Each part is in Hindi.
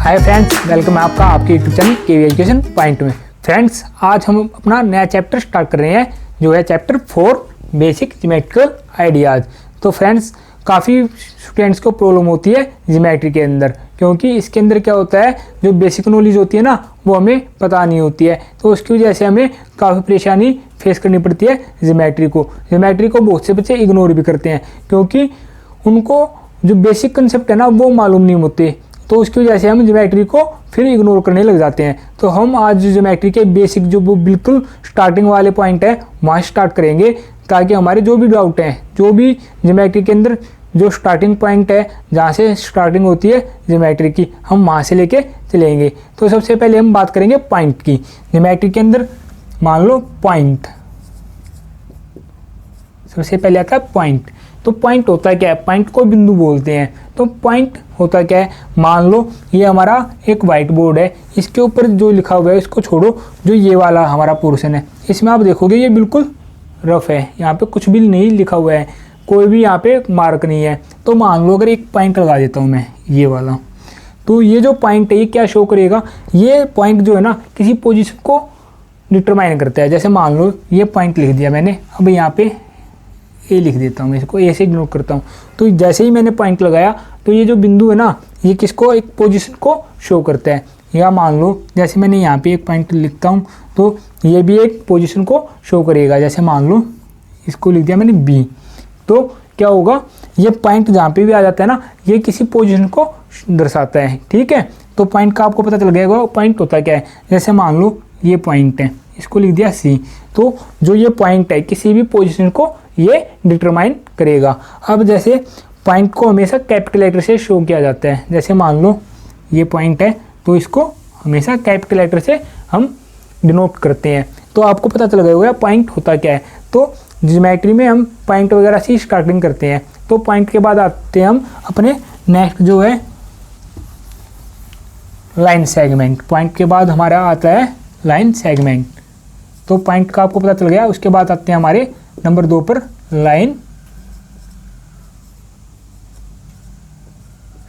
हाय फ्रेंड्स, वेलकम है आपका आपके यूट्यूब चैनल केवी एजुकेशन पॉइंट में। फ्रेंड्स, आज हम अपना नया चैप्टर स्टार्ट कर रहे हैं जो है चैप्टर 4 बेसिक ज्योमेट्रिकल आइडियाज़। तो फ्रेंड्स, काफ़ी स्टूडेंट्स को प्रॉब्लम होती है ज्योमेट्री के अंदर, क्योंकि इसके अंदर क्या होता है, जो बेसिक नॉलेज होती है ना वो हमें पता नहीं होती है। तो उसकी वजह से हमें काफ़ी परेशानी फेस करनी पड़ती है ज्योमेट्री को बहुत से बच्चे इग्नोर भी करते हैं, क्योंकि उनको जो बेसिक कंसेप्ट है ना वो मालूम नहीं होते। तो उसकी वजह से हम ज्योमेट्री को फिर इग्नोर करने लग जाते हैं। तो हम आज ज्योमेट्री के बेसिक जो वो बिल्कुल स्टार्टिंग वाले पॉइंट है वहाँ स्टार्ट करेंगे, ताकि हमारे जो भी डाउट हैं, जो भी ज्योमेट्री के अंदर जो स्टार्टिंग पॉइंट है जहाँ से स्टार्टिंग होती है ज्योमेट्री की, हम वहाँ से लेके चलेंगे। तो सबसे पहले हम बात करेंगे पॉइंट की। ज्योमेट्री के अंदर मान लो पॉइंट, सबसे पहले आता है पॉइंट। तो पॉइंट होता है क्या है, पॉइंट को बिंदु बोलते हैं। तो पॉइंट होता क्या है, मान लो ये हमारा एक वाइट बोर्ड है, इसके ऊपर जो लिखा हुआ है इसको छोड़ो, जो ये वाला हमारा पोर्शन है इसमें आप देखोगे ये बिल्कुल रफ है, यहाँ पे कुछ भी नहीं लिखा हुआ है, कोई भी यहाँ पे मार्क नहीं है। तो मान लो अगर एक पॉइंट लगा देता हूँ मैं ये वाला, तो ये जो पॉइंट है ये क्या शो करेगा, ये पॉइंट जो है ना किसी पोजीशन को डिटरमाइन करता है। जैसे मान लो ये पॉइंट लिख दिया मैंने, अब यहाँ पे ए लिख देता हूँ, मैं इसको ए से डिनोट करता हूँ। तो जैसे ही मैंने पॉइंट लगाया तो ये जो बिंदु है ना ये किसको, एक पोजीशन को शो करता है। या मान लो जैसे मैंने यहाँ पे एक पॉइंट लिखता हूँ तो ये भी एक पोजीशन को शो करेगा। जैसे मान लो इसको लिख दिया मैंने बी, तो क्या होगा, ये पॉइंट जहाँ पे भी आ जाता है ना ये किसी पोजीशन को दर्शाता है। ठीक है, तो पॉइंट का आपको पता चल गया पॉइंट होता क्या है। जैसे मान लो ये पॉइंट है, इसको लिख दिया सी, तो जो ये पॉइंट है किसी भी पोजीशन को ये डिटरमाइन करेगा। अब जैसे पॉइंट को हमेशा कैपिटल लेटर से शो किया जाता है। जैसे मान लो ये पॉइंट है तो इसको हमेशा कैपिटल लेटर से हम डिनोट करते हैं। तो आपको पता चल गया होगा पॉइंट होता क्या है। तो ज्योमेट्री में हम पॉइंट वगैरह से स्टार्टिंग करते हैं। तो पॉइंट के बाद आते हैं हम अपने नेक्स्ट जो है लाइन सेगमेंट। पॉइंट के बाद हमारा आता है लाइन सेगमेंट। तो पॉइंट का आपको पता चल गया, उसके बाद आते हैं हमारे नंबर 2 पर लाइन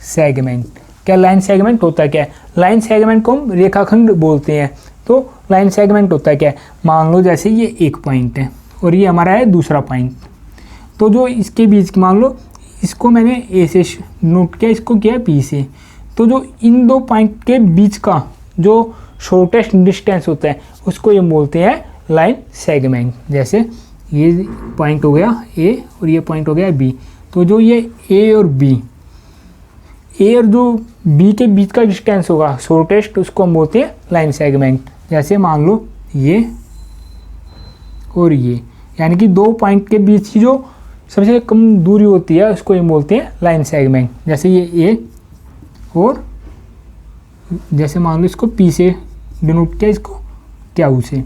सेगमेंट। क्या लाइन सेगमेंट होता है क्या है, लाइन सेगमेंट को हम रेखाखंड बोलते हैं। तो लाइन सेगमेंट होता है क्या है, मान लो जैसे ये एक पॉइंट है और ये हमारा है दूसरा पॉइंट, तो जो इसके बीच की, मान लो इसको मैंने ए से नोट किया, इसको किया बी से, तो जो इन दो पॉइंट के बीच का जो शॉर्टेस्ट डिस्टेंस होता है उसको ये बोलते हैं लाइन सेगमेंट। जैसे ये पॉइंट हो गया ए और ये पॉइंट हो गया बी, तो जो ये ए और जो बी के बीच का डिस्टेंस होगा शॉर्टेस्ट, उसको हम बोलते हैं लाइन सेगमेंट। जैसे मान लो ये और ये, यानी कि दो पॉइंट के बीच की जो सबसे कम दूरी होती है उसको हम बोलते हैं लाइन सेगमेंट। जैसे ये ए और जैसे मान लो इसको पी से डिनोट किया, इसको क्यू से,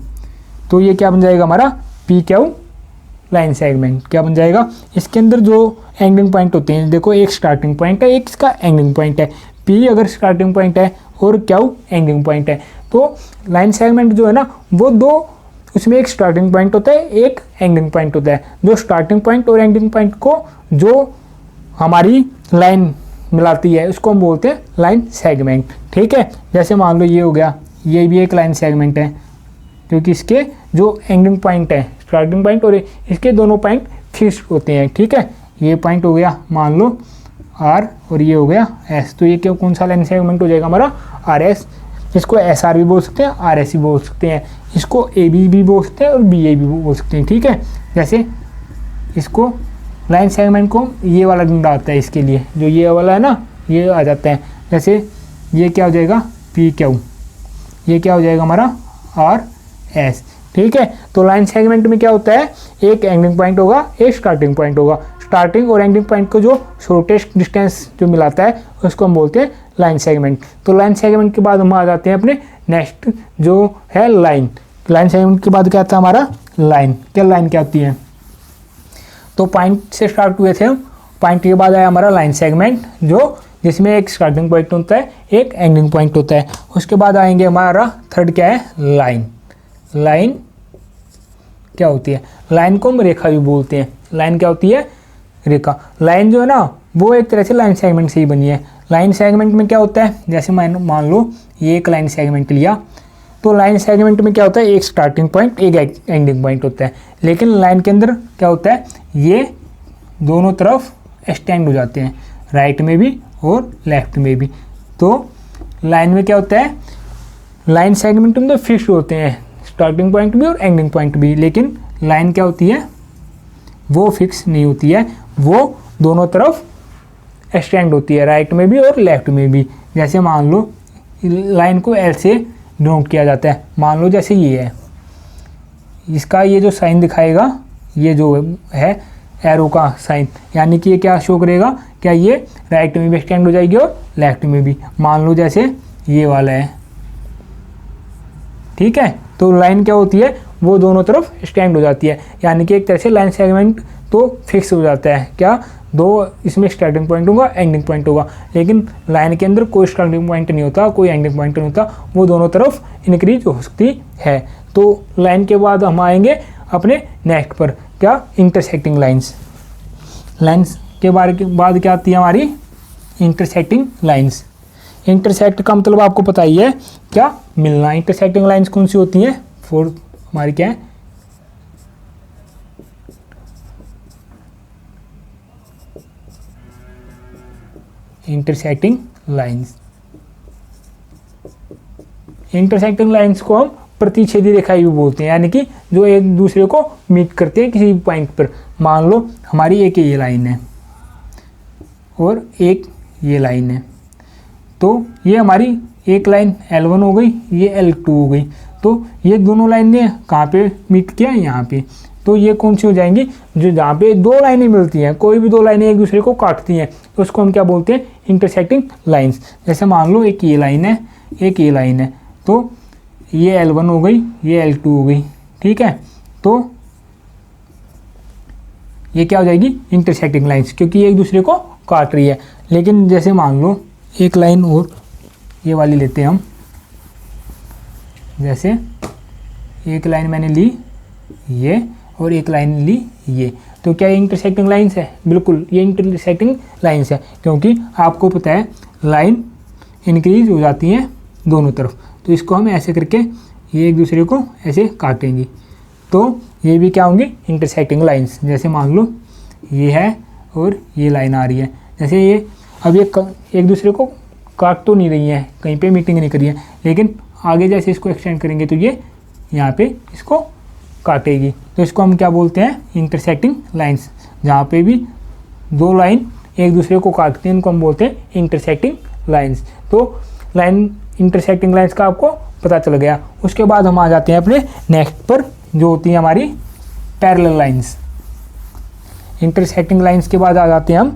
तो ये क्या बन जाएगा हमारा पी क्यू लाइन सेगमेंट। क्या बन जाएगा, इसके अंदर जो एंडिंग पॉइंट होते हैं, देखो एक स्टार्टिंग पॉइंट है, एक इसका एंडिंग पॉइंट है। पी अगर स्टार्टिंग पॉइंट है और क्यू एंडिंग पॉइंट है, तो लाइन सेगमेंट जो है ना वो दो, उसमें एक स्टार्टिंग पॉइंट होता है, एक एंडिंग पॉइंट होता है। जो स्टार्टिंग पॉइंट और एंडिंग पॉइंट को जो हमारी लाइन मिलाती है उसको हम बोलते हैं लाइन सेगमेंट। ठीक है, जैसे मान लो ये हो गया, ये भी एक लाइन सेगमेंट है, क्योंकि इसके जो एंडिंग पॉइंट है, स्टार्टिंग पॉइंट और इसके दोनों पॉइंट फिक्स होते हैं। ठीक है, ये पॉइंट हो गया मान लो आर और ये हो गया एस, तो ये क्या कौन सा लाइन सेगमेंट हो जाएगा हमारा आर एस। इसको एस आर भी बोल सकते हैं, आर एस भी बोल सकते हैं, इसको ए बी भी बोल सकते हैं और बी ए भी बोल सकते हैं। ठीक है, जैसे इसको लाइन सेगमेंट को ये वाला डंडा आता है, इसके लिए जो ये वाला है ना ये आ जाता है। जैसे ये क्या हो जाएगा पी क्यू, ये क्या हो जाएगा हमारा आर एस। ठीक है, तो लाइन सेगमेंट में क्या होता है, एक एंडिंग पॉइंट होगा, एक स्टार्टिंग पॉइंट होगा। स्टार्टिंग और एंडिंग पॉइंट को जो शॉर्टेस्ट डिस्टेंस जो मिलाता है उसको हम बोलते हैं लाइन सेगमेंट। तो लाइन सेगमेंट के बाद हम आ जाते हैं अपने नेक्स्ट जो है लाइन। लाइन सेगमेंट के बाद क्या आता है हमारा लाइन। क्या लाइन क्या होती है, तो पॉइंट से स्टार्ट हुए थे हम, पॉइंट के बाद आया हमारा लाइन सेगमेंट, जो जिसमें एक स्टार्टिंग पॉइंट होता है, एक एंडिंग पॉइंट होता है। उसके बाद आएंगे हमारा थर्ड क्या है लाइन। लाइन क्या होती है, लाइन को हम रेखा भी बोलते हैं। लाइन क्या होती है, रेखा। लाइन जो है ना वो एक तरह से लाइन सेगमेंट से ही बनी है। लाइन सेगमेंट में क्या होता है, जैसे मान लो ये एक लाइन सेगमेंट लिया, तो लाइन सेगमेंट में क्या होता है, एक स्टार्टिंग पॉइंट एक एंडिंग पॉइंट होता है। लेकिन लाइन के अंदर क्या होता है, ये दोनों तरफ एक्सटेंड हो जाते हैं, राइट में भी और लेफ्ट में भी। तो लाइन में क्या होता है, लाइन सेगमेंट में तो फिक्स होते हैं स्टार्टिंग पॉइंट भी और एंडिंग पॉइंट भी, लेकिन लाइन क्या होती है, वो फिक्स नहीं होती है, वो दोनों तरफ एक्सटेंड होती है, राइट में भी और लेफ्ट में भी। जैसे मान लो लाइन को एल से डिनोट किया जाता है, मान लो जैसे ये है, इसका ये जो साइन दिखाएगा, ये जो है एरो का साइन, यानी कि ये क्या शो करेगा, क्या ये राइट में भी एक्सटेंड हो जाएगी और लेफ्ट में भी। मान लो जैसे ये वाला है, ठीक है, तो लाइन क्या होती है, वो दोनों तरफ एक्सटेंड हो जाती है, यानी कि एक तरह से लाइन सेगमेंट तो फिक्स हो जाता है, क्या दो इसमें स्टार्टिंग पॉइंट होगा, एंडिंग पॉइंट होगा। लेकिन लाइन के अंदर कोई स्टार्टिंग पॉइंट नहीं होता, कोई एंडिंग पॉइंट नहीं होता, वो दोनों तरफ इंक्रीज हो सकती है। तो लाइन के बाद हम आएंगे अपने नेक्स्ट पर, क्या, इंटरसेक्टिंग लाइंस। लाइंस के बाद क्या आती है हमारी, इंटरसेक्टिंग लाइंस। इंटरसेक्ट का मतलब आपको पता ही है, क्या, मिलना। इंटरसेक्टिंग लाइंस कौन सी होती हैं, फोर्थ हमारी क्या है, इंटरसेक्टिंग लाइंस। इंटरसेक्टिंग लाइंस को हम प्रतिच्छेदी रेखा भी बोलते हैं, यानी कि जो एक दूसरे को मीट करते हैं किसी पॉइंट पर। मान लो हमारी एक ये लाइन है और एक ये लाइन है, तो ये हमारी एक लाइन L1 हो गई, ये L2 हो गई। तो ये दोनों लाइन ने कहाँ पे मीट किया, यहाँ पे। तो ये कौन सी हो जाएंगी, जो जहाँ पे दो लाइनें मिलती हैं, कोई भी दो लाइनें एक दूसरे को काटती हैं, तो उसको हम क्या बोलते हैं, इंटरसेक्टिंग लाइंस। जैसे मान लो एक ये लाइन है, एक ये लाइन है, तो ये L1 हो गई, ये L2 हो गई, ठीक है। तो ये क्या हो जाएगी, इंटरसेक्टिंग लाइंस, क्योंकि ये एक दूसरे को काट रही है। लेकिन जैसे मान लो एक लाइन और ये वाली लेते हैं हम, जैसे एक लाइन मैंने ली ये और एक लाइन ली ये, तो क्या ये इंटरसेक्टिंग लाइंस है, बिल्कुल ये इंटरसेक्टिंग लाइंस है, क्योंकि आपको पता है लाइन इंक्रीज हो जाती हैं दोनों तरफ। तो इसको हम ऐसे करके ये एक दूसरे को ऐसे काटेंगी, तो ये भी क्या होंगी, इंटरसेक्टिंग लाइंस। जैसे मान लो ये है और ये लाइन आ रही है, जैसे ये अब ये एक दूसरे को काट तो नहीं रही है, कहीं पे मीटिंग नहीं करी है, लेकिन आगे जैसे इसको एक्सटेंड करेंगे तो ये यहाँ पे इसको काटेगी। तो इसको हम क्या बोलते हैं, इंटरसेक्टिंग लाइंस। जहाँ पे भी दो लाइन एक दूसरे को काटती हैं, इनको हम बोलते हैं इंटरसेक्टिंग लाइंस। तो लाइन इंटरसेक्टिंग लाइंस का आपको पता चल गया। उसके बाद हम आ जाते हैं अपने नेक्स्ट पर, जो होती है हमारी पैरेलल लाइंस। इंटरसेक्टिंग लाइंस के बाद आ जाते हैं हम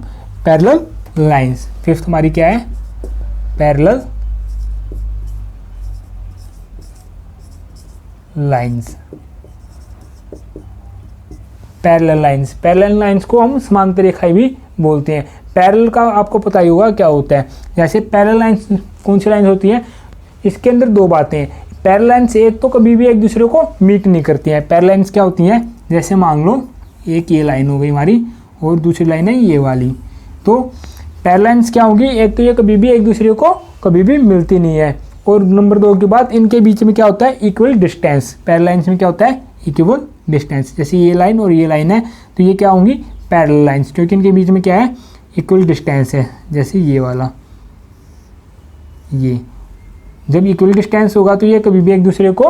पैरेलल लाइंस। फिफ्थ हमारी क्या है, parallel lines. Parallel lines, parallel lines को हम समांतर रेखाएं भी बोलते हैं। पैरेलल का आपको पता ही होगा क्या होता है। जैसे पैरेलल लाइंस कौन सी लाइंस होती हैं, इसके अंदर दो बातें हैं। पैरेलल लाइंस एक तो कभी भी एक दूसरे को मीट नहीं करती हैं। पैरेलल लाइंस क्या होती हैं, जैसे मान लो एक ये लाइन हो गई हमारी और दूसरी लाइन है ये वाली, तो पैरेलल लाइंस क्या होगी, एक तो ये कभी भी एक दूसरे को कभी भी मिलती नहीं है। और नंबर दो की बात, इनके बीच में क्या होता है, इक्वल डिस्टेंस। पैरेलल लाइंस में क्या होता है, इक्वल डिस्टेंस। जैसे ये लाइन और ये लाइन है, तो ये क्या होंगी, पैरेलल लाइंस, क्योंकि इनके बीच में क्या है, इक्वल डिस्टेंस है। जैसे ये वाला, ये जब इक्वल डिस्टेंस होगा तो ये कभी भी एक दूसरे को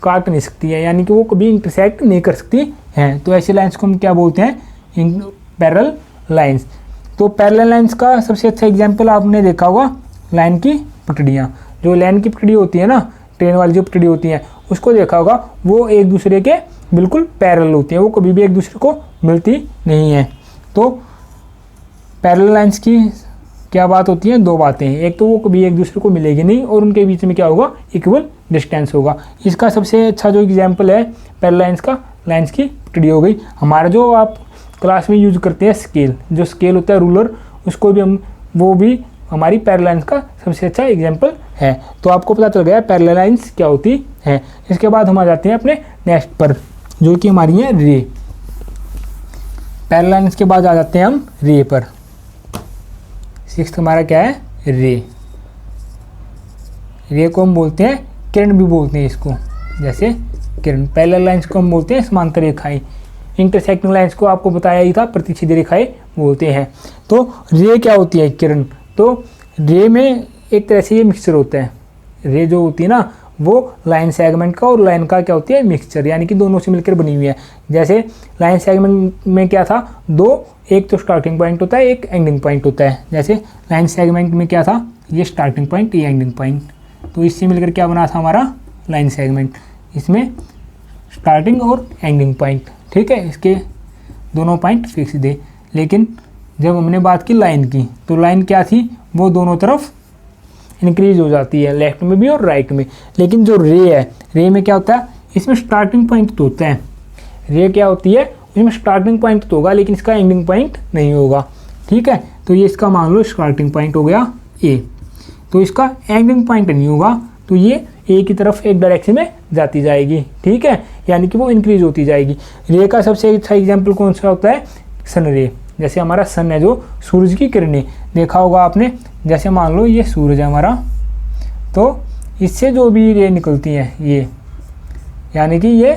काट नहीं सकती है, यानी कि वो कभी इंटरसेक्ट नहीं कर सकती हैं। तो ऐसे लाइंस को हम क्या बोलते हैं, पैरेलल लाइंस। तो पैरेलल लाइंस का सबसे अच्छा एग्जांपल आपने देखा होगा, लाइन की पटड़ियाँ। जो लाइन की पटड़ी होती है ना, ट्रेन वाली जो पटड़ी होती है, उसको देखा होगा, वो एक दूसरे के बिल्कुल पैरेलल होती हैं, वो कभी भी एक दूसरे को मिलती नहीं है। तो पैरेलल लाइंस की क्या बात होती है, दो बातें हैं। एक तो वो कभी एक दूसरे को मिलेगी नहीं, और उनके बीच में क्या होगा, इक्वल डिस्टेंस होगा। इसका सबसे अच्छा जो एग्जांपल है पैरेलल लाइंस का, लाइंस की पटड़ी हो गई। हमारा जो आप क्लास में यूज करते हैं स्केल, जो स्केल होता है रूलर, उसको भी हम, वो भी हमारी पैरेलल लाइंस का सबसे अच्छा एग्जांपल है। तो आपको पता चल गया पैरेलल लाइंस क्या होती है। इसके बाद हम आ जाते हैं अपने नेक्स्ट पर, जो कि हमारी है रे। पैरेलल लाइंस के बाद आ जाते हैं हम रे पर। सिक्स्थ हमारा क्या है, रे। रे को हम बोलते हैं किरण भी बोलते हैं इसको, जैसे किरण। पैरेलल लाइंस को हम बोलते हैं समांतर रेखाएं। इंटरसेक्टिंग लाइंस को आपको बताया ही था प्रतिच्छेदी रेखाएं बोलते हैं। तो रे क्या होती है, किरण। तो रे में एक तरह से ये मिक्सचर होता है। रे जो होती है ना वो लाइन सेगमेंट का और लाइन का क्या होती है, मिक्सचर, यानी कि दोनों से मिलकर बनी हुई है। जैसे लाइन सेगमेंट में क्या था, दो, एक तो स्टार्टिंग पॉइंट होता है, एक एंडिंग पॉइंट होता है। जैसे लाइन सेगमेंट में क्या था, ये स्टार्टिंग पॉइंट, ये एंडिंग पॉइंट, तो इससे मिलकर क्या बना था हमारा लाइन सेगमेंट। इसमें स्टार्टिंग और एंडिंग पॉइंट, ठीक है, इसके दोनों पॉइंट फिक्स थे। लेकिन जब हमने बात की लाइन की, तो लाइन क्या थी, वो दोनों तरफ इंक्रीज हो जाती है, लेफ्ट में भी और राइट में। लेकिन जो रे है, रे में क्या होता है, इसमें स्टार्टिंग पॉइंट तो होता है। रे क्या होती है, इसमें स्टार्टिंग पॉइंट तो होगा लेकिन इसका एंडिंग पॉइंट नहीं होगा, ठीक है। तो ये इसका मान लो स्टार्टिंग पॉइंट हो गया ए, तो इसका एंडिंग पॉइंट नहीं होगा, तो ये ए की तरफ एक डायरेक्शन में जाती जाएगी, ठीक है, यानी कि वो इंक्रीज होती जाएगी। रे का सबसे अच्छा एग्जाम्पल कौन सा होता है, सन रे। जैसे हमारा सन है जो सूरज की किरणें, देखा होगा आपने। जैसे मान लो ये सूरज है हमारा, तो इससे जो भी रे निकलती हैं ये, यानी कि ये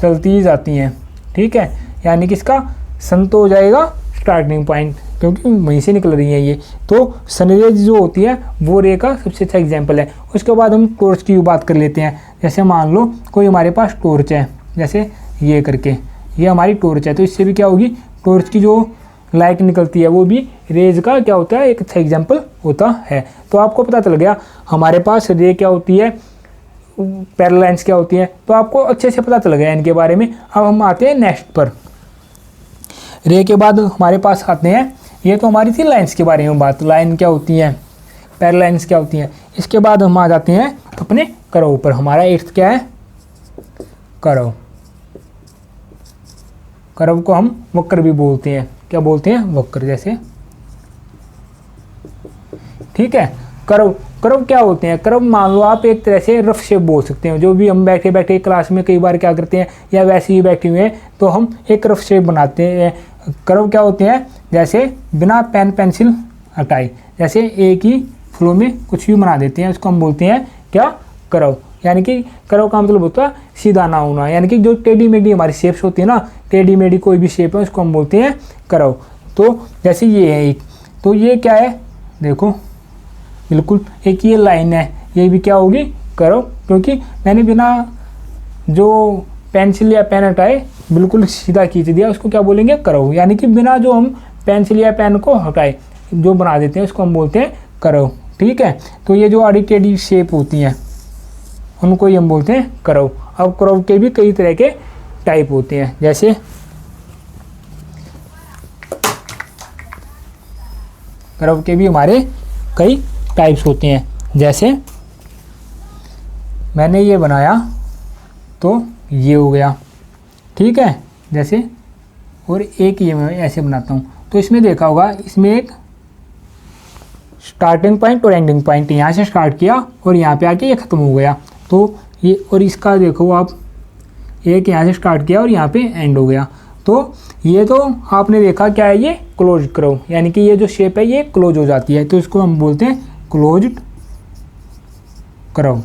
चलती ही जाती हैं, ठीक है, यानी कि इसका सन तो हो जाएगा स्टार्टिंग पॉइंट, क्योंकि वहीं से निकल रही हैं ये। तो सनरेज जो होती है वो रे का सबसे अच्छा एग्जाम्पल है। उसके बाद हम टॉर्च की बात कर लेते हैं। जैसे मान लो कोई हमारे पास टॉर्च है, जैसे ये करके, ये हमारी टॉर्च है, तो इससे भी क्या होगी, टॉर्च की जो लाइट निकलती है वो भी रेज का क्या होता है, एक अच्छा एग्जाम्पल होता है। तो आपको पता चल गया हमारे पास रे क्या होती है, पैरेलल लाइंस क्या होती है, तो आपको अच्छे से पता चल गया इनके बारे में। अब हम आते हैं नेक्स्ट पर। रे के बाद हमारे पास आते हैं, ये तो हमारी थी लाइंस के बारे में बात, लाइन क्या होती है, पैरेलल लाइंस क्या होती हैं। इसके बाद हम आ जाते हैं अपने कर्व पर। हमारा एट्थ क्या है, कर्व। कर्व को हम वक्र भी बोलते हैं, क्या बोलते हैं, वक्र, जैसे, ठीक है। कर्व, कर्व क्या होते हैं, कर्व मान लो आप एक तरह से रफ शेप बोल सकते हैं। जो भी हम बैठे बैठे क्लास में कई बार क्या करते हैं, या वैसे ही बैठे हुए हैं तो हम एक रफ शेप बनाते हैं। कर्व क्या होते हैं, जैसे बिना पेन पेंसिल हटाए, जैसे एक ही फ्लो में कुछ भी बना देते हैं, उसको हम बोलते हैं क्या, कर्व। यानी कि कर्व का मतलब होता है सीधा ना होना, यानी कि जो टेढ़ी मेढ़ी हमारी शेप्स होती है ना, टेढ़ी मेढ़ी कोई भी शेप है उसको हम बोलते हैं कर्व। तो जैसे ये है एक, तो ये क्या है, देखो बिल्कुल एक ये लाइन है, ये भी क्या होगी, कर्व, क्योंकि मैंने बिना जो पेंसिल या पेन हटाए बिल्कुल सीधा खींच दिया, उसको क्या बोलेंगे, कर्व। यानी कि बिना जो हम पेंसिल या पेन को हटाए जो बना देते हैं उसको हम बोलते हैं कर्व, ठीक है। तो ये जो आड़ी टेढ़ी शेप होती हैं उनको ही हम बोलते हैं कर्व। अब कर्व के भी कई तरह के टाइप होते हैं, जैसे कर्व के भी हमारे कई टाइप्स होते हैं। जैसे मैंने ये बनाया तो ये हो गया, ठीक है, जैसे, और एक ये मैं ऐसे बनाता हूँ, तो इसमें देखा होगा, इसमें एक स्टार्टिंग पॉइंट और एंडिंग पॉइंट, यहाँ से स्टार्ट किया और यहाँ पे आके ये ख़त्म हो गया। तो ये, और इसका देखो आप, एक यहाँ से स्टार्ट किया और यहाँ पे एंड हो गया। तो ये तो आपने देखा क्या है, ये क्लोज्ड कर्व, यानी कि ये जो शेप है ये क्लोज हो जाती है, तो इसको हम बोलते हैं क्लोज्ड कर्व।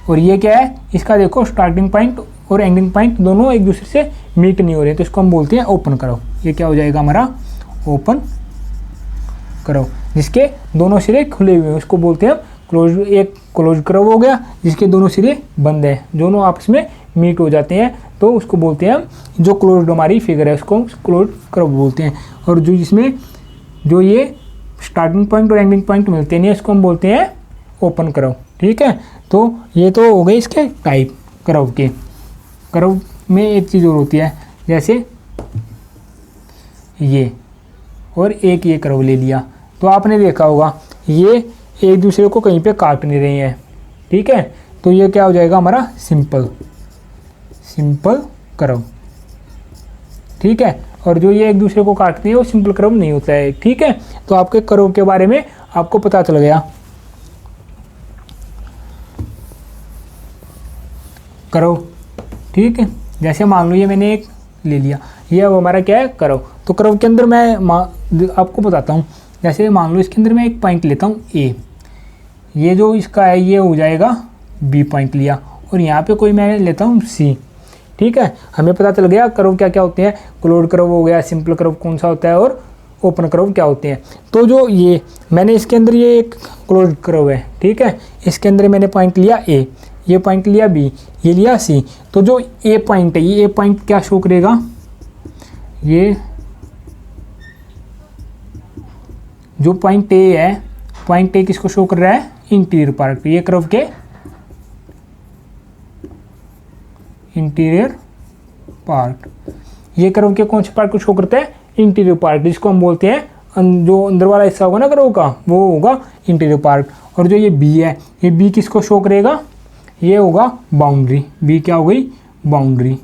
और ये क्या है, इसका देखो स्टार्टिंग पॉइंट और एंडिंग पॉइंट दोनों एक दूसरे से मीट नहीं हो रहे, तो इसको हम बोलते हैं ओपन कर्व। ये क्या हो जाएगा हमारा, ओपन कर्व। जिसके दोनों सिरे खुले हुए हैं उसको बोलते हैं क्लोज, एक क्लोज कर्व हो गया जिसके दोनों सिरे बंद है, दोनों आपस में मीट हो जाते हैं, तो उसको बोलते हैं हम, जो क्लोज्ड हमारी फिगर है उसको क्लोज कर्व बोलते हैं। और जो जिसमें जो ये स्टार्टिंग पॉइंट और एंडिंग पॉइंट मिलते नहीं उसको हम बोलते हैं ओपन कर्व, ठीक है। तो ये तो हो गए इसके टाइप कर्व के। कर्व में एक चीज़ और होती है, जैसे ये और एक ये कर्व ले लिया, तो आपने देखा होगा ये एक दूसरे को कहीं पे काट नहीं रहे हैं, ठीक है, तो ये क्या हो जाएगा हमारा सिंपल, सिंपल कर्व, ठीक है। और जो ये एक दूसरे को काटते हैं वो सिंपल कर्व नहीं होता है, ठीक है। तो आपके कर्व के बारे में आपको पता चल गया। कर्व, ठीक है, जैसे मान लो ये मैंने एक ले लिया, ये अब हमारा क्या है, कर्व। तो कर्व के अंदर मैं आपको बताता हूँ। जैसे मान लो इसके अंदर मैं एक पॉइंट लेता हूँ ए, ये जो इसका है ये हो जाएगा बी पॉइंट लिया, और यहाँ पे कोई मैं लेता हूँ सी। ठीक है, हमें पता चल गया कर्व क्या क्या होते हैं। क्लोज्ड कर्व हो गया, सिंपल कर्व कौन सा होता है, और ओपन कर्व क्या होते हैं। तो जो ये मैंने इसके अंदर ये एक क्लोज्ड कर्व है, ठीक है, इसके अंदर मैंने पॉइंट लिया ए, ये पॉइंट लिया बी, ये लिया सी। तो जो ए पॉइंट है, ये ए पॉइंट क्या शो करेगा, ये जो पॉइंट ए है, पॉइंट ए किसको शो कर रहा है, इंटीरियर पार्ट। ये कर्व के इंटीरियर पार्ट, ये कर्व के कौन से पार्ट को शो करता है, इंटीरियर पार्ट, जिसको हम बोलते हैं जो अंदर वाला हिस्सा होगा ना कर्व का, वो होगा इंटीरियर पार्ट। और जो ये बी है, ये बी किसको शो करेगा, ये होगा बाउंड्री। बी क्या हो गई, बाउंड्री।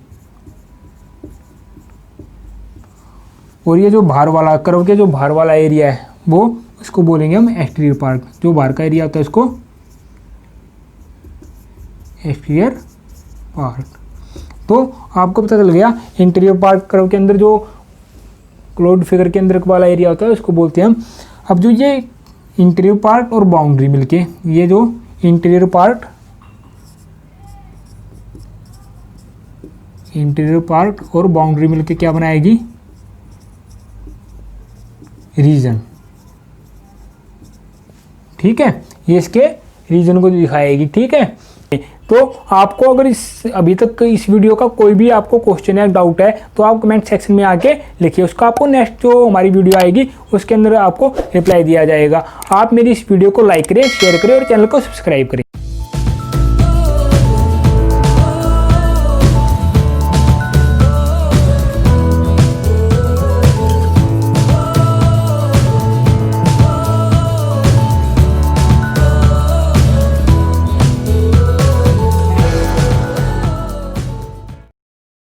और ये जो बाहर वाला कर्व के जो बाहर वाला एरिया है, वो उसको बोलेंगे हम एक्सटीरियर पार्ट। जो बाहर का एरिया होता है उसको एक्सटीरियर पार्ट। तो आपको पता चल गया इंटीरियर पार्ट कर्व के अंदर जो क्लोज्ड फिगर के अंदर वाला एरिया होता है उसको बोलते हैं हम। अब जो ये इंटीरियर पार्ट और बाउंड्री मिलके, ये जो इंटीरियर पार्ट और बाउंड्री मिलके क्या बनाएगी, रीजन। ठीक है, ये इसके रीजन को दिखाएगी। ठीक है, तो आपको अगर अभी तक इस वीडियो का कोई भी आपको क्वेश्चन या डाउट है तो आप कमेंट सेक्शन में आके लिखिए, उसका आपको नेक्स्ट जो हमारी वीडियो आएगी उसके अंदर आपको रिप्लाई दिया जाएगा। आप मेरी इस वीडियो को लाइक करें, शेयर करें और चैनल को सब्सक्राइब करें।